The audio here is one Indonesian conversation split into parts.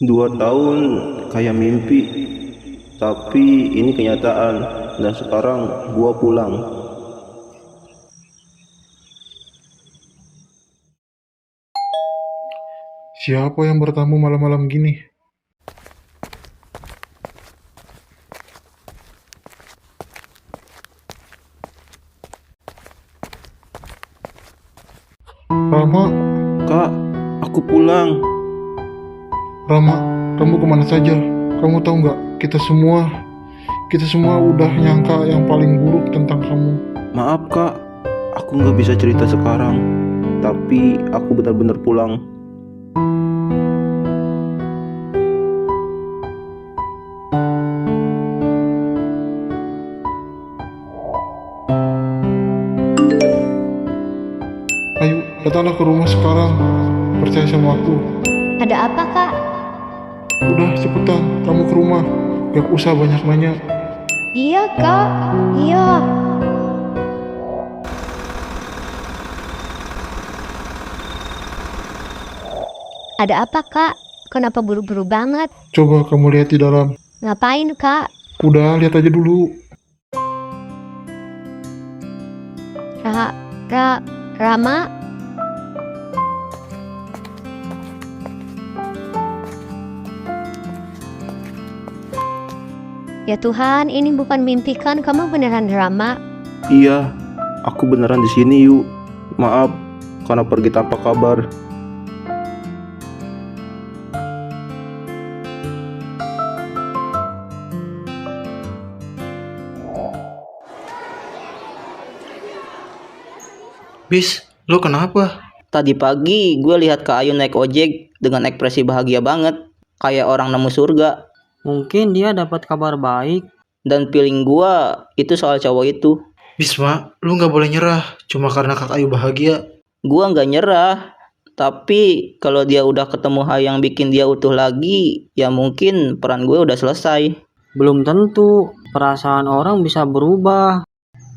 2 tahun kayak mimpi, tapi ini kenyataan dan sekarang gua pulang. Siapa yang bertamu malam-malam gini? Rama, Kak, aku pulang. Rama, kamu kemana saja? Kamu tahu nggak? Kita semua udah nyangka yang paling buruk tentang kamu. Maaf kak, aku nggak bisa cerita sekarang, tapi aku benar-benar pulang. Ayo, datanglah ke rumah sekarang. Percaya sama aku. Ada apa, Kak? Udah, cepetan. Kamu ke rumah. Gak usah banyak nanya. Iya, Kak. Iya. Ada apa, Kak? Kenapa buru-buru banget? Coba kamu lihat di dalam. Ngapain, Kak? Udah, lihat aja dulu. Rama? Ya Tuhan, ini bukan mimpi kan? Kamu beneran Rama? Iya, aku beneran di sini yuk. Maaf karena pergi tanpa kabar. Bis, lo kenapa? Tadi pagi gue lihat Kak Ayu naik ojek dengan ekspresi bahagia banget, kayak orang nemu surga. Mungkin dia dapat kabar baik. Dan feeling gue itu soal cowok itu. Bisma, lo nggak boleh nyerah cuma karena Kak Ayu bahagia. Gue nggak nyerah, tapi kalau dia udah ketemu hal yang bikin dia utuh lagi, ya mungkin peran gue udah selesai. Belum tentu, perasaan orang bisa berubah.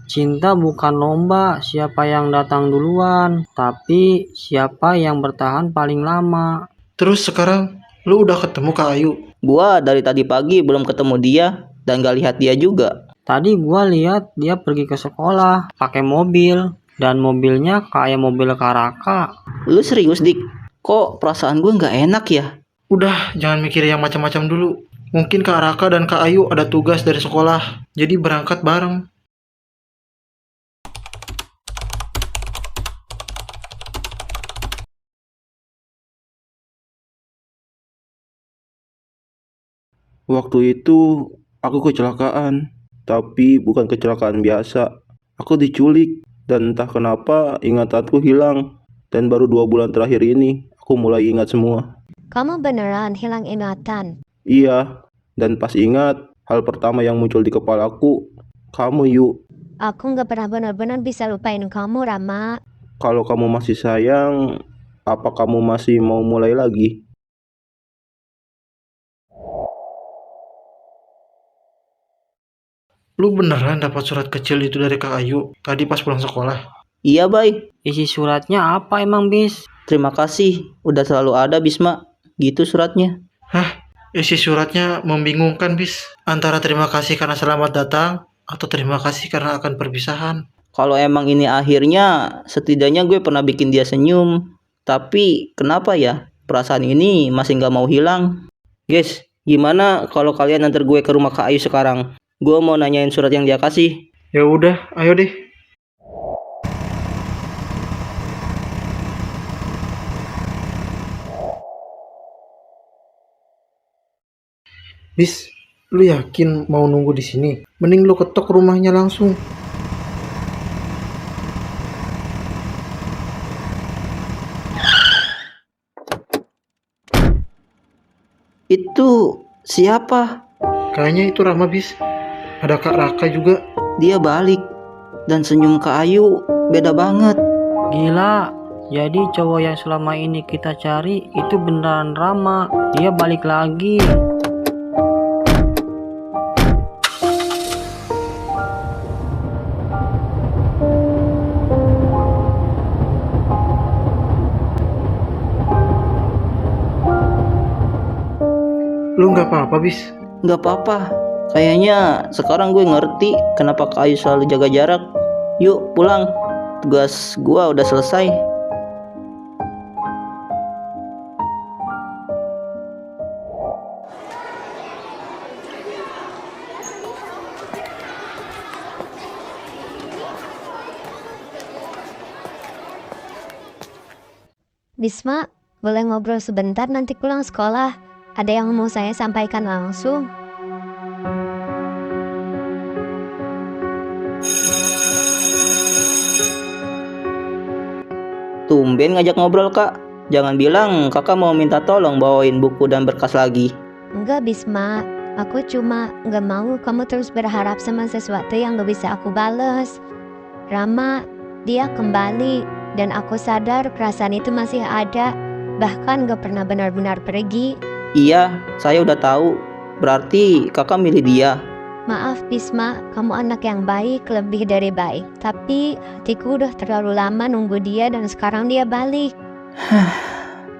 Cinta bukan lomba siapa yang datang duluan, tapi siapa yang bertahan paling lama. Terus sekarang lo udah ketemu Kak Ayu. Gue dari tadi pagi belum ketemu dia dan gak lihat dia juga. Tadi gua lihat dia pergi ke sekolah pakai mobil, dan mobilnya kayak mobil Karaka. Lu serius Dik? Kok perasaan gue gak enak ya? Udah, jangan mikir yang macam-macam dulu. Mungkin Kak Raka dan Kak Ayu ada tugas dari sekolah, jadi berangkat bareng. Waktu itu aku kecelakaan, tapi bukan kecelakaan biasa. Aku diculik dan entah kenapa ingatanku hilang. Dan baru 2 bulan terakhir ini aku mulai ingat semua. Kamu beneran hilang ingatan? Iya, dan pas ingat, hal pertama yang muncul di kepalaku, kamu yuk. Aku nggak pernah benar-benar bisa lupain kamu, Rama. Kalau kamu masih sayang, apa kamu masih mau mulai lagi? Lu beneran dapat surat kecil itu dari Kak Ayu tadi pas pulang sekolah? Iya Bay, Isi suratnya apa emang, Bis? terima kasih udah selalu ada Bisma. Gitu suratnya. Hah? Isi suratnya membingungkan, Bis. Antara terima kasih karena selamat datang atau terima kasih karena akan perpisahan. Kalau emang ini akhirnya, setidaknya gue pernah bikin dia senyum. Tapi kenapa ya perasaan ini masih gak mau hilang? Guys, gimana kalau kalian antar gue ke rumah Kak Ayu sekarang? Gue mau nanyain surat yang dia kasih. Ya udah, ayo deh. Bis, lu yakin mau nunggu di sini? Mending lu ketok rumahnya langsung. Itu siapa? Kayaknya itu Rama, Bis. Ada Kak Raka juga. Dia balik. Dan senyum Kak Ayu beda banget. Gila, jadi cowok yang selama ini kita cari itu beneran Rama. Dia balik lagi. nggak apa-apa, Bis. Nggak apa-apa. Kayaknya sekarang gue ngerti kenapa Kak Ayu selalu jaga jarak. Yuk pulang. Tugas gua udah selesai. Bisma, boleh ngobrol sebentar nanti pulang sekolah. Ada yang mau saya sampaikan langsung. Tumben ngajak ngobrol Kak. Jangan bilang kakak mau minta tolong bawain buku dan berkas lagi. Enggak, Bisma. Aku cuma nggak mau kamu terus berharap sama sesuatu yang gak bisa aku bales. Rama, dia kembali. Dan aku sadar perasaan itu masih ada. Bahkan gak pernah benar-benar pergi. Iya, saya udah tahu. Berarti kakak milih dia. Maaf Bisma, kamu anak yang baik, lebih dari baik. Tapi hatiku udah terlalu lama nunggu dia dan sekarang dia balik.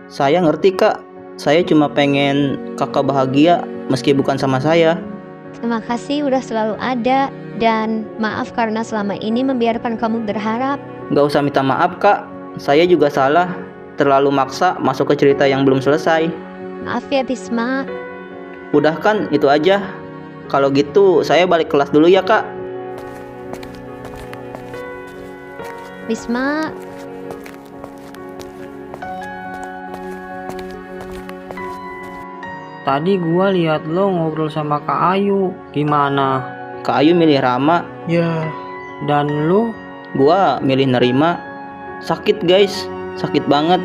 Saya ngerti Kak. Saya cuma pengen kakak bahagia meski bukan sama saya. Terima kasih udah selalu ada. Dan maaf karena selama ini membiarkan kamu berharap. Gak usah minta maaf Kak. Saya juga salah. Terlalu maksa masuk ke cerita yang belum selesai. Maaf ya Bisma. Udah kan, itu aja. Kalau gitu saya balik kelas dulu ya Kak. Bisma, Tadi gua lihat lo ngobrol sama Kak Ayu. Gimana? Kak Ayu milih Rama, Ya, Dan lu? gua milih nerima. Sakit guys, sakit banget.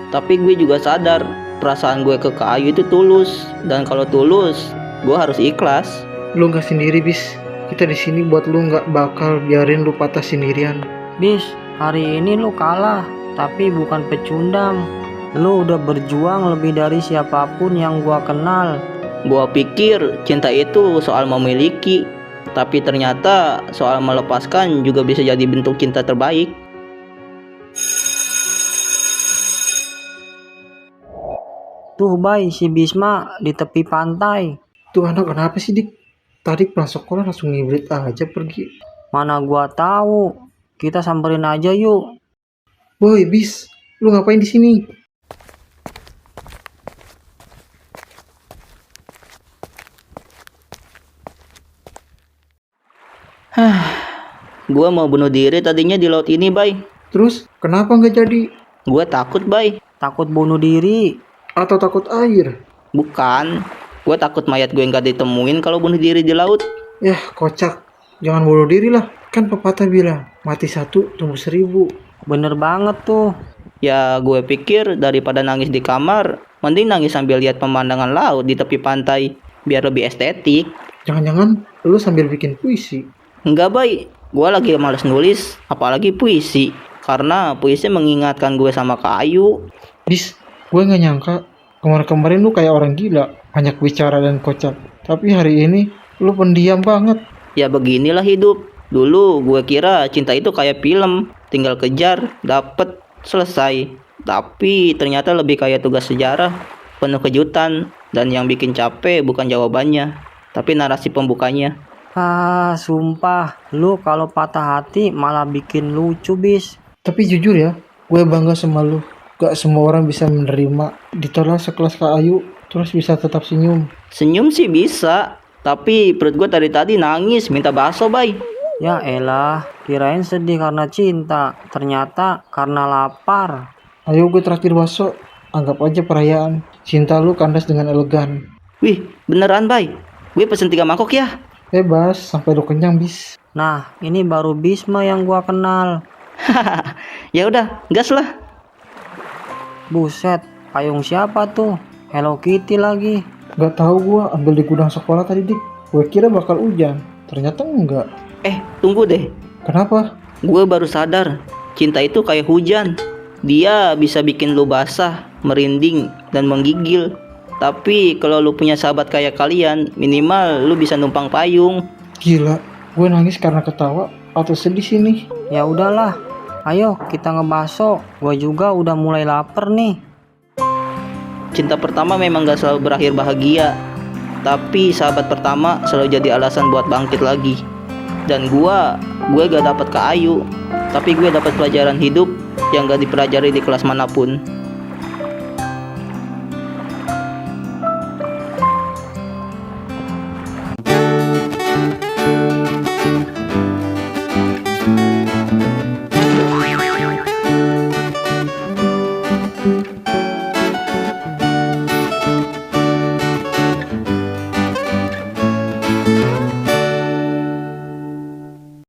Tapi gue juga sadar perasaan gue ke Kak Ayu itu tulus. Dan kalau tulus, gue harus ikhlas. lu nggak sendiri, Bis. Kita di sini buat lu, nggak bakal biarin lu patah sendirian. Bis, hari ini lu kalah. Tapi bukan pecundang. Lu udah berjuang lebih dari siapapun yang gua kenal. Gua pikir cinta itu soal memiliki, tapi ternyata soal melepaskan juga bisa jadi bentuk cinta terbaik. Tuh Bay, si Bisma di tepi pantai. Tuh anak kenapa sih, Dik? Tadi pulang sekolah langsung ngibrit aja pergi. Mana gua tahu. Kita samperin aja yuk. Woi, Bis. Lu ngapain di sini? Gua mau bunuh diri tadinya di laut ini, Bay. Terus, kenapa nggak jadi? Gua takut, Bay. Takut bunuh diri. Atau takut air? Bukan. Gua takut mayat gue nggak ditemuin kalau bunuh diri di laut. Yah, kocak. Jangan bunuh diri lah. Kan pepatah bilang, mati satu, tumbuh 1000. Bener banget tuh. Ya, gue pikir daripada nangis di kamar, mending nangis sambil lihat pemandangan laut di tepi pantai, biar lebih estetik. Jangan-jangan lu sambil bikin puisi. Enggak, Bay. Gue lagi males nulis, apalagi puisi. Karena puisi mengingatkan gue sama Kak Ayu. Bis, gue nggak nyangka kemarin-kemarin lu kayak orang gila, banyak bicara dan kocak. Tapi hari ini lu pendiam banget. Ya beginilah hidup. Dulu gue kira cinta itu kayak film, tinggal kejar, dapet, selesai. Tapi ternyata lebih kayak tugas sejarah, penuh kejutan. Dan yang bikin capek bukan jawabannya, tapi narasi pembukanya. Sumpah. Lu kalau patah hati malah bikin lucu, Bis. Tapi jujur ya, gue bangga sama lu. Gak semua orang bisa menerima ditolak sekelas Kak Ayu, terus bisa tetap senyum. Senyum sih bisa, tapi perut gue tadi nangis minta bakso, Bay. Ya elah, kirain sedih karena cinta. Ternyata karena lapar. Ayo gue traktir bakso, anggap aja perayaan. Cinta lu kandas dengan elegan. Wih, beneran, Bay. Gue pesen 3 mangkok ya. Bebas, sampai lu kenyang, Bis. Nah, ini baru Bisma yang gua kenal. Ya udah, gas lah. Buset, payung siapa tuh? Hello Kitty lagi. Gak tahu gue ambil di gudang sekolah tadi, Dik. Gue kira bakal hujan, ternyata enggak. Tunggu deh. Kenapa? Gue baru sadar, cinta itu kayak hujan. Dia bisa bikin lu basah, merinding, dan menggigil. Tapi kalau lu punya sahabat kayak kalian, minimal lu bisa numpang payung. Gila, gue nangis karena ketawa atau sedih sini. Ya udahlah, ayo kita ngebaso. Gua juga udah mulai lapar nih. Cinta pertama memang gak selalu berakhir bahagia. Tapi sahabat pertama selalu jadi alasan buat bangkit lagi. Dan gue gak dapat ke Ayu, tapi gue dapat pelajaran hidup yang gak dipelajari di kelas manapun.